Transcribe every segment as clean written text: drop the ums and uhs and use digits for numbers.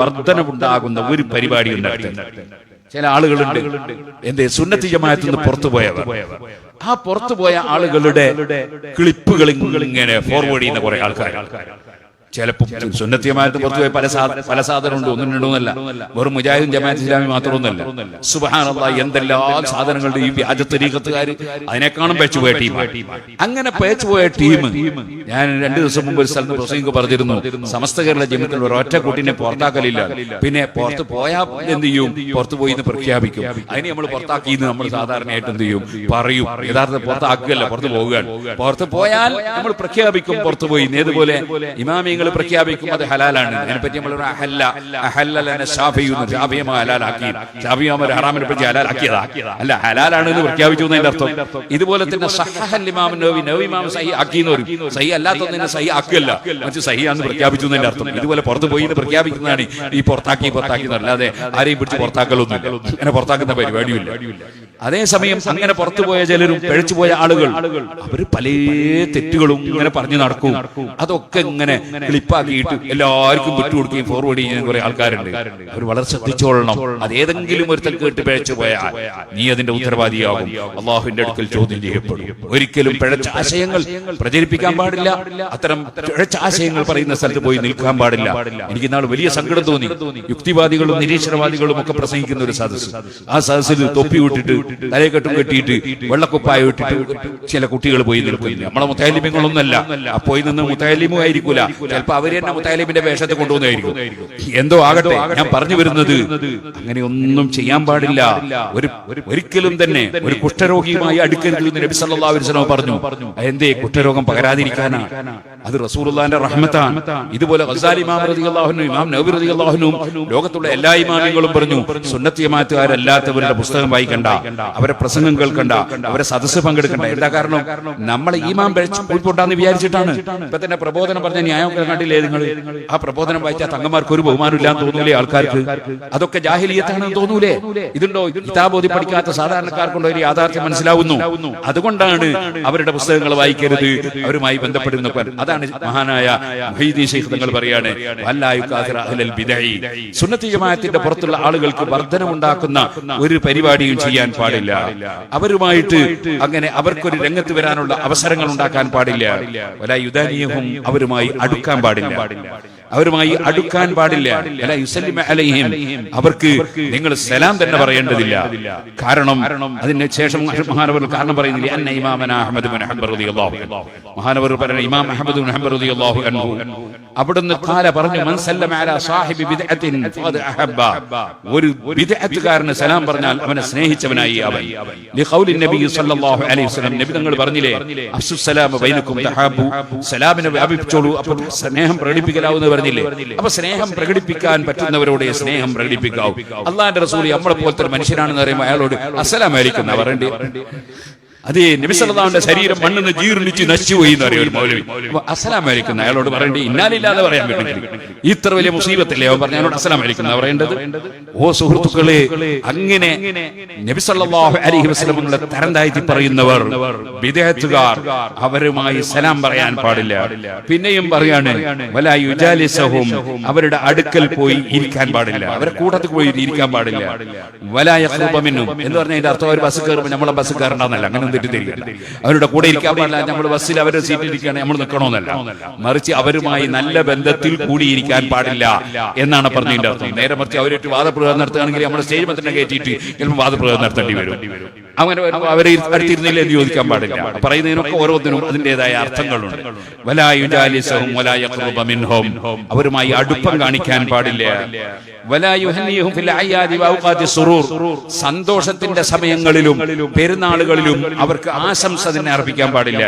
വർധനവുണ്ടാകുന്ന ഒരു പരിപാടി ഉണ്ടായിരുന്നു. ചില ആളുകളുണ്ട് സുന്നത്തി ജമാഅത്തിൽ നിന്ന് പുറത്തുപോയവർ. ആ പുറത്തുപോയ ആളുകളുടെ ക്ലിപ്പുകൾ ഇങ്ങനെ ഫോർവേഡ് ചെയ്യുന്ന കുറെ ആൾക്കാർ. ചിലപ്പോൾ സുന്നത്തി ജമാഅത്ത് പുറത്തുപോയ പല സാധനമുണ്ട്, ഒന്നും രണ്ടോന്നല്ല, വെറും മുജാഹിദും ജമാഅത്ത് ഇസ്ലാമി മാത്രമൊന്നുമല്ല. സുബ്ഹാനല്ലാഹ്, എന്തെല്ലാം സാധനങ്ങളുടെ ഈ വ്യാജ തരീഖത്തുകാർ അതിനേക്കാളും പേച്ചുപോയ ടീം. അങ്ങനെ പേച്ചുപോയ ടീം ഞാൻ 2 ദിവസം മുമ്പ് ഒരു സ്ഥലത്ത് പ്രസംഗിക്ക് പറഞ്ഞിരുന്നു, സമസ്ത കേരള ജമിയത്തിൽ ഒരൊറ്റ കുട്ടീനെ പുറത്താക്കലില്ല. പിന്നെ പുറത്ത് പോയാൽ എന്ത് ചെയ്യും? പുറത്തു പോയി എന്ന് പ്രഖ്യാപിക്കും. അതിന് നമ്മൾ പുറത്താക്കിയെന്ന് നമ്മൾ സാധാരണയായിട്ട് എന്ത് ചെയ്യും? പറയും. യഥാർത്ഥ പുറത്താക്കുകയല്ല, പുറത്ത് പോവുകയാണ്. പുറത്ത് പോയാൽ നമ്മൾ പ്രഖ്യാപിക്കും പുറത്തു പോയി. ഏതുപോലെ ഇമാമിങ്ങൾ പ്രഖ്യാപിക്കും അത് ഹലാലാണ്. അതിനെപ്പറ്റി നമ്മൾ ഹലാലാക്കി, ഹറാമിനെ പറ്റി ഹലാലാക്കിയതാ അല്ല, ഹലാലാണ് എന്ന് പ്രഖ്യാപിച്ചു എന്നതിന്റെ അർത്ഥം. ഇതുപോലെ തന്നെ സഹഹൽ ഇമാം നവവി, നവവി ഇമാം സഹീഹ് ആക്കിയെന്ന് പറയും. സഹീഹ് അല്ലാത്തതിനെ സഹീഹ് ആക്കുകയല്ല, മറിച്ച് സഹീഹാണെന്ന് പ്രഖ്യാപിച്ചു എന്നതിന്റെ അർത്ഥം. ഇതുപോലെ പുറത്ത് പോയി എന്ന് പ്രഖ്യാപിക്കുന്നതാണ് ഈ പുറത്താക്കി അല്ലാതെ ആരെയും പിടിച്ച് പുറത്താക്കലൊന്നും, അങ്ങനെ പുറത്താക്കുന്ന പരിപാടിയില്ല. അതേസമയം അങ്ങനെ പുറത്തുപോയ ചിലരും, പിഴച്ചുപോയ ആളുകൾ, അവര് പല തെറ്റുകളും ഇങ്ങനെ പറഞ്ഞു നടക്കും. അതൊക്കെ ഇങ്ങനെ ക്ലിപ്പാക്കിയിട്ട് എല്ലാവർക്കും വിട്ടുകൊടുക്കുകയും ഫോർവേഡ് ചെയ്യുന്ന കുറെ ആൾക്കാരുണ്ട്. അവർ വളരെ ശ്രദ്ധിച്ചോളണം. അതേതെങ്കിലും ഒരുത്തൽ കേട്ട് പിഴച്ചു പോയാൽ നീ അതിന്റെ ഉത്തരവാദിയാകും, അള്ളാഹുവിന്റെ അടുക്കൽ ചോദ്യം ചെയ്യപ്പെടും. ഒരിക്കലും പിഴച്ച ആശയങ്ങൾ പ്രചരിപ്പിക്കാൻ പാടില്ല. അത്തരം പിഴച്ച ആശയങ്ങൾ പറയുന്ന സ്ഥലത്ത് പോയി നിൽക്കാൻ പാടില്ല. എനിക്ക് നാളെ വലിയ സങ്കടം തോന്നി. യുക്തിവാദികളും നിരീശ്വരവാദികളും ഒക്കെ പ്രസംഗിക്കുന്ന ഒരു സദസ്സ്. ആ സദസ്സിൽ തൊപ്പി വിട്ടിട്ട് തലയെക്കെട്ടും കെട്ടിയിട്ട് വെള്ളക്കുപ്പായ ഇട്ടിട്ട് ചില കുട്ടികൾ പോയി നിൽക്കുന്നു. നമ്മളെ മുത്തലിമിങ്ങളൊന്നല്ല. ആ പോയി നിന്ന് മുത്തലിമും ആയിരിക്കൂല, ചിലപ്പോ അവര് തന്നെ മുത്തലിമിന്റെ വേഷത്തെ കൊണ്ടുവന്നായിരിക്കും. എന്തോ ആകട്ടെ, ഞാൻ പറഞ്ഞു വരുന്നത് അങ്ങനെയൊന്നും ചെയ്യാൻ പാടില്ല. ഒരിക്കലും തന്നെ ഒരു കുഷ്ഠരോഗിയുമായി അടുക്കരുത് നബി സല്ലല്ലാഹു അലൈഹി വസല്ലം പറഞ്ഞു. എന്തേ? കുഷ്ഠരോഗം പകരാതിരിക്കാനാ. അത് റസൂലുള്ളാഹിന്റെ റഹ്മത്താണ്. ഇതുപോലെ ഗസാലി ഇമാം റളിയല്ലാഹു അൻഹു, ഇമാം നവവി റളിയല്ലാഹു അൻഹു, ലോകത്തുള്ള എല്ലാ ഇമാമികളും പറഞ്ഞു, സുന്നത്തി ജമാഅത്തുകാരല്ലാത്തവരുടെ പുസ്തകം വായിക്കണ്ട, അവരെ പ്രസംഗം കേൾക്കണ്ട, അവരെ സദസ്സ് പങ്കെടുക്കണ്ട. എന്താ കാരണം? നമ്മളെ ഈമാൻ പോയിപ്പോട്ടാന്ന് വിചാരിച്ചിട്ടാണ്. ഇപ്പൊ തന്നെ പ്രബോധനം പറഞ്ഞ ന്യായം കണ്ടില്ലേ നിങ്ങൾ? ആ പ്രബോധനം വായിച്ചാൽ തങ്ങന്മാർക്ക് ഒരു ബഹുമാനമില്ലാന്ന് തോന്നൂലേ ആൾക്കാർക്ക്? അതൊക്കെ ജാഹിലിയത്താണെന്ന് തോന്നൂലേ? ഇതുണ്ടോ? കിതാബോധി പഠിക്കാത്ത സാധാരണക്കാർക്കുണ്ടോ ഒരു യാഥാർത്ഥ്യം മനസ്സിലാവുന്നു? അതുകൊണ്ടാണ് അവരുടെ പുസ്തകങ്ങൾ വായിക്കരുത്, അവരുമായി ബന്ധപ്പെടുന്ന. അതാണ് മഹാനായ മുഹീദ്ദീൻ ശൈഖ് തങ്ങൾ പറയാണ്, സുന്നത്തി ജമാഅത്തിന്റെ പുറത്തുള്ള ആളുകൾക്ക് വർധനമുണ്ടാക്കുന്ന ഒരു പരിപാടിയും ചെയ്യാൻ പാടില്ല. അവരുമായിട്ട് അങ്ങനെ അവർക്കൊരു രംഗത്ത് വരാനുള്ള അവസരങ്ങൾ ഉണ്ടാക്കാൻ പാടില്ല. വലാ യുദാനിയഹും, അവരുമായി അടുക്കാൻ പാടില്ല. അവരുമായി അടുക്കാൻ പാടില്ല. അവർക്ക് നിങ്ങൾ സലാം തന്നെ പറയേണ്ടതില്ല. കാരണം അതിന് ശേഷം മഹാനവർ കാരണം പറയുന്നില്ല, അന്ന ഇമാമന അഹ്മദ് ബിൻ ഹംബൽ റളിയല്ലാഹു അൻഹു, മഹാനവർ പറയുന്ന ഇമാം അഹ്മദ് ബിൻ ഹംബൽ റളിയല്ലാഹു അൻഹു അവിടുന്ന് പറഞ്ഞു, മൻ സല്ലമ അലാ സാഹിബി ബിദ്അത്തിൻ ഫഖദ് അഹബ്ബ, ഒരു ബിദ്അത്തുകാരന് സലാം പറഞ്ഞാൽ അവനെ സ്നേഹിച്ചവനായി അവൻ. ലിഖൗലി നബി സല്ലല്ലാഹു അലൈഹി വസല്ലം, നബി തങ്ങൾ പറഞ്ഞില്ലേ, അഫ്സുസ്സലാമ ബൈനക്കും തഹാബു, സലാമിനെ വ്യാപിപ്പിച്ചോളൂ, അപ്പോൾ സ്നേഹം പ്രകടിപ്പിക്കലാവുന്ന പറഞ്ഞില്ലേ? അപ്പൊ സ്നേഹം പ്രകടിപ്പിക്കാൻ പറ്റുന്നവരോട് സ്നേഹം പ്രകടിപ്പിക്കാവൂ. അള്ളാഹിന്റെ റസൂൽ നമ്മളെ പോലത്തെ ഒരു മനുഷ്യനാണെന്ന് പറയുമ്പോൾ അയാളോട് അസ്സലാമു അലൈക്കും എന്നാ പറയണ്ടേ? അതേ നബി സല്ലല്ലാഹുവിന്റെ ശരീരം മണ്ണിന്ന് ജീർണിച്ച് നശിച്ചുപോയി എന്ന് പറയും ഒരു മൗലവി. അസ്സലാമു അലൈക്കും അയാളോട് പറയണ്ടേ? ഇന്നാലില്ലാതെ പറയാൻ പറ്റില്ല. ഇത്ര വലിയ മുസീബത്തല്ലേ അവൻ പറഞ്ഞ അയാളോട് അസ്സലാമു അലൈക്കും എന്നാ പറയേണ്ടത്? ഓ സുഹൃത്തുക്കളെ, അങ്ങനെ നബി സല്ലല്ലാഹു അലൈഹി വസല്ലമയുടെ തരം താഴ്ത്തി പറയുന്നവർ, ബിദ്അത്തുകാർ, അവരുമായി സലാം പറയാൻ പാടില്ല. പിന്നെയും പറയാണ്, വലാ യുജാലിസഹും, അവരുടെ അടുക്കൽ പോയി ഇരിക്കാൻ പാടില്ല, അവരെ കൂട്ടത്തിൽ പോയി ഇരിക്കാൻ പാടില്ല. വലാ യഖ്റുബ മിൻഹും എന്ന് പറഞ്ഞാൽ അതിന്റെ അർത്ഥം അവർ ബസ് കയറുമ്പോൾ നമ്മളെ ബസ് കയറണ്ടെന്നല്ല, അങ്ങനെ തെറ്റിദ്ധരിക്കല്ല. അവരുടെ കൂടെ ഇരിക്കാൻ പാടില്ല, നമ്മൾ ബസ്സിൽ അവരുടെ സീറ്റിൽ ഇരിക്കുകയാണെങ്കിൽ നമ്മൾ നിൽക്കണമെന്നല്ല, മറിച്ച് അവരുമായി നല്ല ബന്ധത്തിൽ കൂടിയിരിക്കാൻ പാടില്ല എന്നാണ് പറഞ്ഞതിന്റെ അർത്ഥം. നേരെ മറിച്ച് അവരായിട്ട് വാദപ്രയോഗം നടത്തുകയാണെങ്കിൽ നമ്മൾ സ്റ്റേജ് മത്തിനെ കയറ്റിയിട്ട് ചിലപ്പോൾ വാദപ്രയോഗം നടത്തേണ്ടി വരും. അങ്ങനെ അവരെ അടുത്തിരുന്നില്ല എന്ന് ചോദിക്കാൻ പാടില്ല. പറയുന്നതിനൊക്കെ ഓരോന്നിനും അതിൻ്റെതായ അർത്ഥങ്ങളുണ്ട്. വലാ യുജാലിസഹും വലാ യഖ്റുബ മിൻഹും, അവരുമായി അടുപ്പം കാണിക്കാൻ പാടില്ല. വലാ യുഹന്നിഹും ഫിൽ അയ്യാദി വഔഖാതി സുറൂർ, സന്തോഷത്തിന്റെ സമയങ്ങളിലും പെരുന്നാളുകളിലും അവർക്ക് ആശംസ തന്നെ അർപ്പിക്കാൻ പാടില്ല.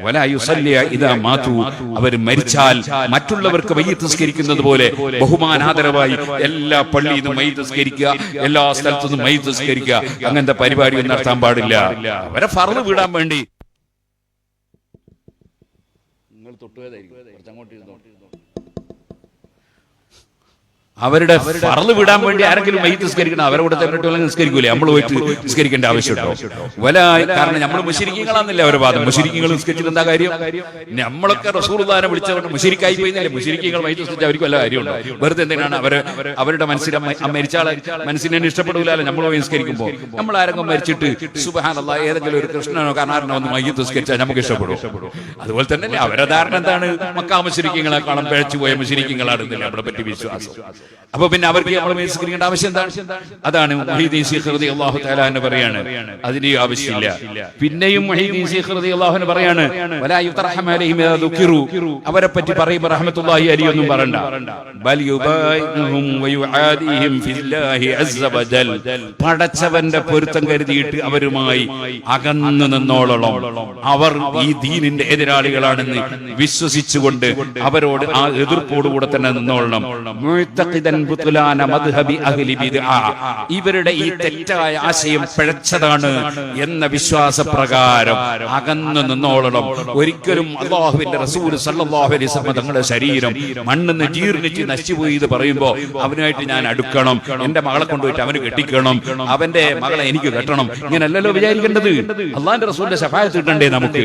വലാ യുസല്ലി ഇദാ മാതു, അവർ മരിച്ചാൽ മറ്റുള്ളവർക്ക് മയ്യിത്ത് നിസ്കരിക്കുന്നത് പോലെ ബഹുമാനാദരവായി എല്ലാ പള്ളിയിൽ നിന്നും മയ്യിത്ത് നിസ്കരിക്കുക, എല്ലാ സ്ഥലത്തു നിന്നും മയ്യിത്ത് നിസ്കരിക്കുക, അങ്ങനത്തെ പരിപാടി നടത്താൻ പാടില്ല. അവരെ ഫർള് വിടാൻ വേണ്ടി നിങ്ങൾ തൊട്ടുപോയതായിരിക്കും. അവരുടെ ഫർള് വിടാൻ വേണ്ടി ആരെങ്കിലും മയ്യിത്ത് നിസ്കരിക്കണം, അവരോട് തന്നെ നിസ്കരിക്കൂലേ? നമ്മൾ പോയിട്ട് നിസ്കരിക്കേണ്ട ആവശ്യമുണ്ടോ? കാരണം നമ്മൾ മുശ്രിക്കീങ്ങളാണെന്നില്ല അവരുടെ വാദം. മുശ്രിക്കീങ്ങൾ നിസ്കരിച്ചിട്ട് എന്താ കാര്യം? നമ്മളൊക്കെ റസൂലുള്ളാഹിനെ വിളിച്ചവരുടെ മുശ്രിക്കായി പോയില്ലേ? മുശ്രിക്കീങ്ങൾ മയ്യിത്ത് നിസ്കരിച്ച അവർക്ക് വല്ല കാര്യമുണ്ടോ? വെറുതെ എന്തിനാണ് അവരുടെ മനസ്സിനെ മരിച്ചാളെ മനസ്സിനെ ഇഷ്ടപ്പെടൂലല്ലോ നമ്മൾ പോയി നിസ്കരിക്കുമ്പോൾ. നമ്മൾ ആരെങ്കിലും മരിച്ചിട്ട് സുബ്ഹാനല്ലാഹ് ഏതെങ്കിലും ഒരു കൃഷ്ണനോ കർണാടനോ ഒന്ന് മയ്യിത്ത് നിസ്കരിച്ചാൽ നമുക്ക് ഇഷ്ടപ്പെടും. അതുപോലെ തന്നെ അവരുടെ ധാരണ എന്താണ്? മക്കാ മുശ്രിക്കീങ്ങളെക്കാളും പിഴച്ചു പോയ മുശ്രിക്കീങ്ങളാണെന്നില്ല നമ്മളെ പറ്റി വിശ്വാസം. അപ്പൊ പിന്നെ അവർക്ക് നമ്മൾ നിസ്കരിക്കേണ്ട ആവശ്യം എന്താണ്? അതാണ് മുഹീദ്ദീൻ ശൈഖ് റളിയല്ലാഹു തആല എന്ന് പറയാണ്, അതിന്റെ ആവശ്യമില്ല. പിന്നെയും മുഹീദ്ദീൻ ശൈഖ് റളിയല്ലാഹു അൻഹു പറയാണ്, വലാ യുതറഹമ അലൈഹിം ഇദാ ദുകിറു, അവരെ പറ്റി പറയുമ്പോൾ റഹ്മത്തുള്ളാഹി അലൈഹി ഒന്നും പറയണ്ട. ബൽ യുബൈഹും വയുആദിഹിം ഫില്ലാഹി അസ്സ വജൽ, പടച്ചവന്റെ പൊരുത്തം കരുതിയിട്ട് അവരുമായി അകന്നു നിന്നോളണം. അവർ ഈ ദീനിന്റെ എതിരാളികളാണെന്ന് വിശ്വസിച്ചുകൊണ്ട് അവരോട് ആ എതിർപ്പോടുകൂടെ തന്നെ നിന്നോളണം. ഇവരുടെ ഈ തെറ്റായ ആശയം പിഴച്ചതാണ് എന്ന വിശ്വാസപ്രകാരം അകന്നു നിന്നോളണം. ഒരിക്കലും അല്ലാഹുവിന്റെ റസൂൽ സല്ലല്ലാഹു അലൈഹി വസല്ലം തങ്ങളുടെ ശരീരം മണ്ണിന്ന് ജീർണിച്ച് നശിച്ചുപോയി എന്ന് പറയുമ്പോൾ അവനായിട്ട് ഞാൻ അടുക്കണം, എന്റെ മകളെ കൊണ്ടുപോയിട്ട് അവന് കെട്ടിക്കണം, അവന്റെ മകളെ എനിക്ക് കെട്ടണം, ഇങ്ങനെയല്ലല്ലോ വിചാരിക്കേണ്ടത്. അള്ളാഹിന്റെ റസൂലിന്റെ ശഫാഅത്ത് കിട്ടണ്ടേ നമുക്ക്?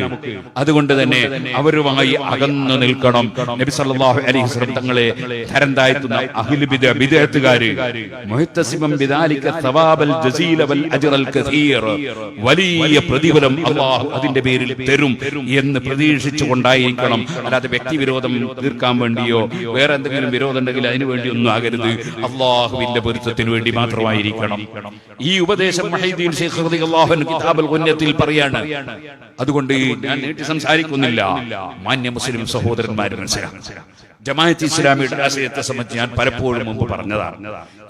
അതുകൊണ്ട് തന്നെ അവരുമായി അകന്നു നിൽക്കണം. നബി സല്ലല്ലാഹു അലൈഹി വസല്ലം തങ്ങളെ തരം താഴ്ത്തുന്ന അഹ്ലു ബിദ്അത്തുകാര് മുഹ്തസിബൻ ബിദാലിക സവാബൽ ജസീല വൽ അജ്റൽ കസീർ, വലിയ പ്രതിഫലം അല്ലാഹു അതിന്റെ പേരിൽ തരും എന്ന് പ്രതീക്ഷിച്ചുകൊണ്ടായിരിക്കണം. അല്ലാതെ വ്യക്തിവിരോധം തീർക്കാൻ വേണ്ടിയോ വേറെ എന്തെങ്കിലും വിരോധം ഉണ്ടെങ്കിൽ അതിനു വേണ്ടി ഒന്നും ആകരുത്. അല്ലാഹുവിന്റെ പൊരുത്തത്തിന് വേണ്ടി മാത്രമായിരിക്കണം. ഈ ഉപദേശം മുഹീദ്ദീൻ ശൈഖ് റളിയല്ലാഹു അൻഹു കിതാബുൽ ഗുന്യത്തിൽ പറയാണ്. അതുകൊണ്ട് ഞാൻ നീട്ടി സംസാരിക്കുന്നില്ല. മാന്യ മുസ്ലിം സഹോദരന്മാരെ മനസ്സിലാക്കണം, ജമാഅത്ത് ഇസ്ലാമിയുടെ ആശയത്തെ സംബന്ധിച്ച് ഞാൻ പലപ്പോഴും മുമ്പ് പറഞ്ഞതാണ്.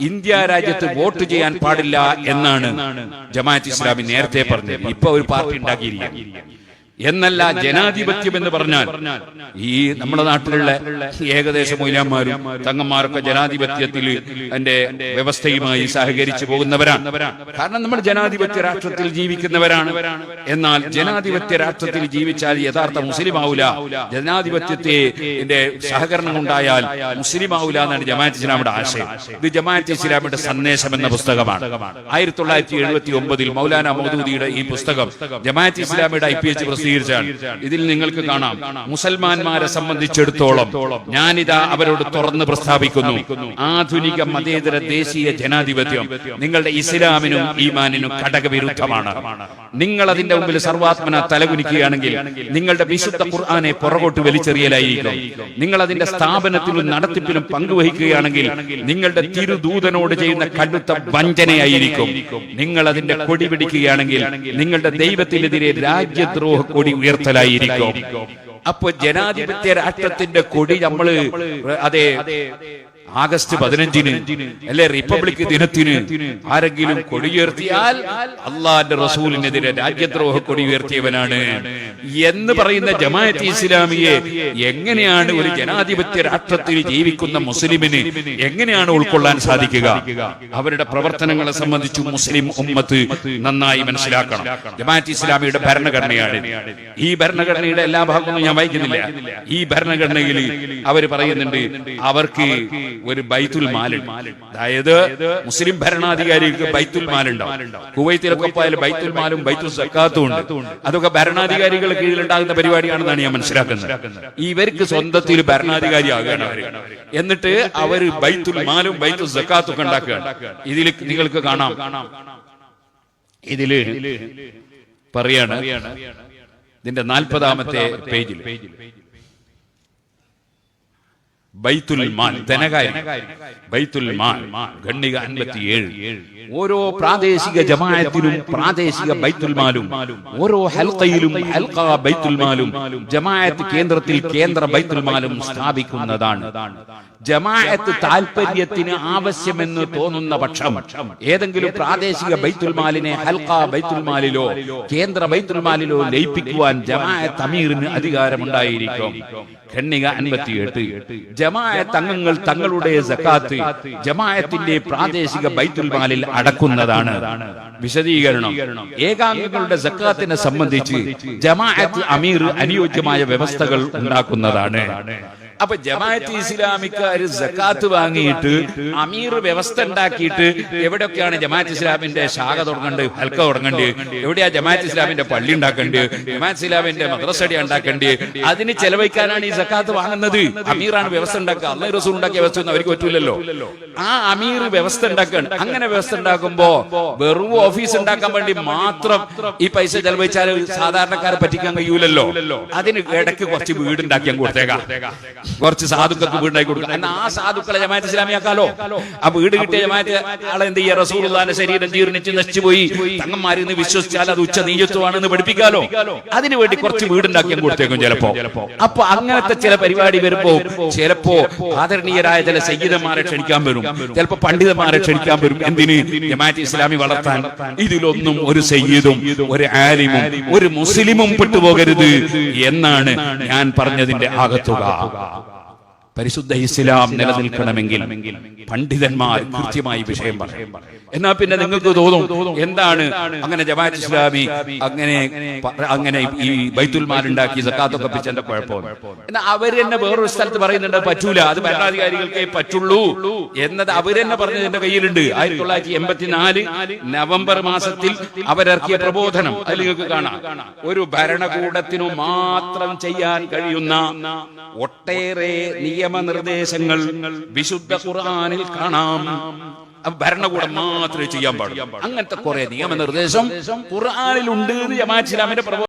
ഇന്ത്യ രാജ്യത്ത് വോട്ട് ചെയ്യാൻ പാടില്ല എന്നാണ് ജമാഅത്ത് ഇസ്ലാമി നേരത്തെ പറഞ്ഞത്. ഇപ്പൊ ഒരു പാർട്ടി ഉണ്ടാക്കിയിരിക്കുകയാണ്. എന്നല്ല, ജനാധിപത്യം എന്ന് പറഞ്ഞാൽ ഈ നമ്മുടെ നാട്ടിലുള്ള ഏകദേശം മൗലവിമാരും തങ്ങന്മാരൊക്കെ ജനാധിപത്യത്തിൽ അതിന്റെ വ്യവസ്ഥയുമായി സഹകരിച്ചു പോകുന്നവരാണ്. കാരണം നമ്മൾ ജനാധിപത്യ രാഷ്ട്രത്തിൽ ജീവിക്കുന്നവരാണ്. എന്നാൽ ജനാധിപത്യ രാഷ്ട്രത്തിൽ ജീവിച്ചാൽ യഥാർത്ഥ മുസ്ലിം ആവൂല, ജനാധിപത്യത്തെ സഹകരണം ഉണ്ടായാൽ മുസ്ലിം ആവൂല എന്നാണ് ജമാഅത്ത് ഇസ്ലാമിയുടെ ആശയം. ഇത് ജമാഅത്ത് ഇസ്ലാമിയുടെ സന്ദേശം എന്ന പുസ്തകമാണ്. 1979 മൗലാന മൗദൂദിയുടെ ഈ പുസ്തകം ജമാഅത്ത് ഇസ്ലാമിയുടെ IPH ഇതിൽ നിങ്ങൾക്ക് കാണാം, മുസൽമാന്മാരെ സംബന്ധിച്ചിടത്തോളം ഞാനിതാ അവരോട് തുറന്ന് പ്രസ്താവിക്കുന്നു, ആധുനിക മതേതര ദേശീയ ജനാധിപത്യം നിങ്ങളുടെ ഇസ്ലാമിനും ഈമാനിനും ഘടകവിരുദ്ധമാണ്. നിങ്ങൾ അതിന്റെ മുമ്പിൽ സർവാത്മന തലകുനിക്കുകയാണെങ്കിൽ നിങ്ങളുടെ വിശുദ്ധ ഖുർആനെ പുറകോട്ട് വലിച്ചെറിയലായിരിക്കും. നിങ്ങൾ അതിന്റെ സ്ഥാപനത്തിലും നടത്തിപ്പിലും പങ്കുവഹിക്കുകയാണെങ്കിൽ നിങ്ങളുടെ തിരുദൂതനോട് ചെയ്യുന്ന കടുത്ത വഞ്ചനയായിരിക്കും. നിങ്ങൾ അതിന്റെ കൊടി പിടിക്കുകയാണെങ്കിൽ നിങ്ങളുടെ ദൈവത്തിനെതിരെ രാജ്യദ്രോഹ കൊടി ഉയർത്തലായിരിക്കും. അപ്പൊ ജനാധിപത്യ രാഷ്ട്രത്തിന്റെ കൊടി നമ്മള് അതെ ആഗസ്റ്റ് 15-ന് അല്ലെ റിപ്പബ്ലിക് ദിനത്തിന് ആരെങ്കിലും കൊടിയുയർത്തിയാൽ അള്ളാന്റെ റസൂലിനെതിരെ രാജ്യദ്രോഹ കൊടി ഉയർത്തിയവനാണ് എന്ന് പറയുന്ന ജമാഅത്ത് ഇസ്ലാമിയെ എങ്ങനെയാണ് ഒരു ജനാധിപത്യ രാഷ്ട്രത്തിൽ ജീവിക്കുന്ന മുസ്ലിമിന് എങ്ങനെയാണ് ഉൾക്കൊള്ളാൻ സാധിക്കുക? അവരുടെ പ്രവർത്തനങ്ങളെ സംബന്ധിച്ച് മുസ്ലിം ഉമ്മത്ത് നന്നായി മനസ്സിലാക്കണം. ജമാഅത്ത് ഇസ്ലാമിയുടെ ഭരണഘടനയാണ്. ഈ ഭരണഘടനയുടെ എല്ലാ ഭാഗങ്ങളും ഞാൻ വായിക്കുന്നില്ല. ഈ ഭരണഘടനയിൽ അവർ പറയുന്നുണ്ട് അവർക്ക് ഒരു ബൈത്തുൽ മാലുണ്ട്. അതായത് മുസ്ലിം ഭരണാധികാരികൾക്ക് ബൈത്തുൽ മാലുണ്ടാവും. കുവൈത്തിലൊക്കെ പോയാൽ ബൈത്തുൽ മാലും ബൈത്തുൽ സക്കാത്തും ഉണ്ട്. അതൊക്കെ ഭരണാധികാരികളുടെ കീഴിലുണ്ടാകുന്ന പരിപാടിയാണെന്നാണ് ഞാൻ മനസ്സിലാക്കുന്നത്. ഇവർക്ക് സ്വന്തത്തിൽ ഭരണാധികാരി ആകുകയാണ് അവർ. എന്നിട്ട് അവർ ബൈത്തുൽ മാലും ബൈത്തുൽ സക്കാത്തും ഒക്കെ ഉണ്ടാക്കുകയാണ്. ഇതിൽ നിങ്ങൾക്ക് കാണാം, ഇതില് പറയാണ് ഇതിന്റെ 40-ാമത്തെ പേജിൽ ബൈത്തുൽ മാൽ ധനകാര്യം, ബൈത്തുൽ മാൽ ഖണ്ഡിക 57. ഓരോ പ്രാദേശിക ജമാഅത്തിലും പ്രാദേശിക ബൈത്തുൽ മാലും, ഓരോ ഹൽഖയിലും ഹൽഖ ബൈത്തുൽ മാലും, ജമാഅത്ത് കേന്ദ്രത്തിൽ കേന്ദ്ര ബൈത്തുൽ മാലും സ്ഥാപിക്കുന്നതാണ്. ജമാഅത്ത് താൽപര്യത്തിന് ആവശ്യമെന്ന് തോന്നുന്ന പക്ഷം ഏതെങ്കിലും പ്രാദേശിക ബൈത്തുൽ മാലിനെ ഹൽഖ ബൈത്തുൽ മാലിലോ കേന്ദ്ര ബൈത്തുൽ മാലിലോ ലയിപ്പിക്കുവാൻ ജമാഅത്ത് അമീറിന് അധികാരമുണ്ടായിരിക്കും. ഖണ്ഡിക 58. ജമാഅത്ത് അംഗങ്ങൾ തങ്ങളുടെ സക്കാത്ത് ജമാഅത്തിന്റെ പ്രാദേശിക ബൈത്തുൽ മാലിൽ അടക്കുന്നതാണ്. വിശദീകരണം: ഏകാംഗങ്ങളുടെ സക്കാത്തിനെ സംബന്ധിച്ച് ജമാഅത്ത് അമീർ അനുയോജ്യമായ വ്യവസ്ഥകൾ ഉണ്ടാക്കുന്നതാണ്. അപ്പൊ ജമാഅത്ത് ഇസ്ലാമിക്കാര് സക്കാത്ത് വാങ്ങിയിട്ട് അമീർ വ്യവസ്ഥ ഉണ്ടാക്കിയിട്ട് എവിടെയൊക്കെയാണ് ജമാഅത്ത് ഇസ്ലാമിന്റെ ശാഖ തുടങ്ങേണ്ടത്, ഹൽക്ക തുടങ്ങേണ്ടത്, എവിടെയാ ജമാഅത്ത് ഇസ്ലാമിന്റെ പള്ളി ഉണ്ടാക്കേണ്ടത്, ജമാഅത്ത് ഇസ്ലാമിന്റെ മദ്രസടി ഉണ്ടാക്കേണ്ടത്, അതിന് ചെലവഴിക്കാനാണ് ഈ സക്കാത്ത് വാങ്ങുന്നത്. അമീറാണ് വ്യവസ്ഥ ഉണ്ടാക്കുക. അല്ലാഹു റസൂൽ ഉണ്ടാക്കിയ വ്യവസ്ഥ ഒന്നും അവർക്ക് പറ്റൂലല്ലോ. ആ അമീർ വ്യവസ്ഥ ഉണ്ടാക്കാൻ, അങ്ങനെ വ്യവസ്ഥ ഉണ്ടാക്കുമ്പോ വെറും ഓഫീസ് ഉണ്ടാക്കാൻ വേണ്ടി മാത്രം ഈ പൈസ ചെലവഴിച്ചാൽ സാധാരണക്കാരെ പറ്റിക്കാൻ കഴിയൂലല്ലോ. അതിന് ഇടയ്ക്ക് കുറച്ച് വീടുണ്ടാക്കിയാൽ കൊടുത്തേക്കാം, കുറച്ച് സാധുക്കൾക്ക് വീടുണ്ടാക്കി കൊടുക്കാം. എന്നാൽ ആ സാധുക്കളെ ജമാഅത്ത് ഇസ്ലാമിയാക്കാലോ. ആ വീട് കിട്ടിയ ജമാഅത്ത് ആളെ എന്ത് ചെയ്യുക, റസൂലുള്ളാഹിന്റെ ശരീരം ജീർണിച്ച് നശിച്ചുപോയി, തങ്ങന്മാരിൽ നിന്ന് വിശ്വസിച്ചാൽ അത് ഉച്ച നീയത്വമാണെന്ന് പഠിപ്പിക്കാലോ. അതിനുവേണ്ടി കുറച്ച് വീടുണ്ടാക്കിയാൽ കൊടുത്തേക്കും ചിലപ്പോ. അപ്പൊ അങ്ങനത്തെ ചില പരിപാടി വരുമ്പോ ചിലപ്പോ ആദരണീയരായ ചില സയ്യിദന്മാരെ ക്ഷണിക്കാൻ വരും, ചിലപ്പോ പണ്ഡിതന്മാരെ ക്ഷണിക്കാൻ വരും. എന്തിന്? ജമാഅത്ത് ഇസ്ലാമി വളർത്താൻ. ഇതിലൊന്നും ഒരു സയ്യിദും ഒരു ആലിമും ഒരു മുസ്ലിമും പെട്ടുപോകരുത് എന്നാണ് ഞാൻ പറഞ്ഞതിന്റെ ആകത്തുക. പരിശുദ്ധ ഇസ്ലാം നിലനിൽക്കണമെങ്കിൽ പണ്ഡിതന്മാർ കൃത്യമായി വിഷയം പറയും. എന്നാ പിന്നെ നിങ്ങൾക്ക് തോന്നും എന്താണ് അങ്ങനെ ജമാഅത്ത് ഇസ്ലാമി അങ്ങനെ ഈ ബൈത്തുൽ മാൽ ഉണ്ടാക്കി സക്കാത്തൊക്കെ പിച്ചന്റെ കുഴപ്പം. എന്നാൽ അവർ തന്നെ വേറൊരു സ്ഥലത്ത് പറയുന്നുണ്ട് പറ്റൂല, അത് ഭരണാധികാരികൾക്കേ പറ്റുള്ളൂ എന്നത് അവർ തന്നെ പറഞ്ഞതിന്റെ കയ്യിലുണ്ട്. 1984 നവംബർ മാസത്തിൽ അവരിറക്കിയ പ്രബോധനം അതിൽ നിങ്ങൾക്ക് കാണാം. ഒരു ഭരണകൂടത്തിനു മാത്രം ചെയ്യാൻ കഴിയുന്ന ഒട്ടേറെ നിയമനിർദ്ദേശങ്ങൾ വിശുദ്ധ ഖുർആനിൽ കാണാം. ഭരണകൂടം മാത്രമേ ചെയ്യാൻ പാടുള്ളൂ. അങ്ങനത്തെ കുറെ നിയമനിർദ്ദേശം ഖുർആനിലുണ്ട്. ജമാഅത്ത് ഇസ്ലാമിന്റെ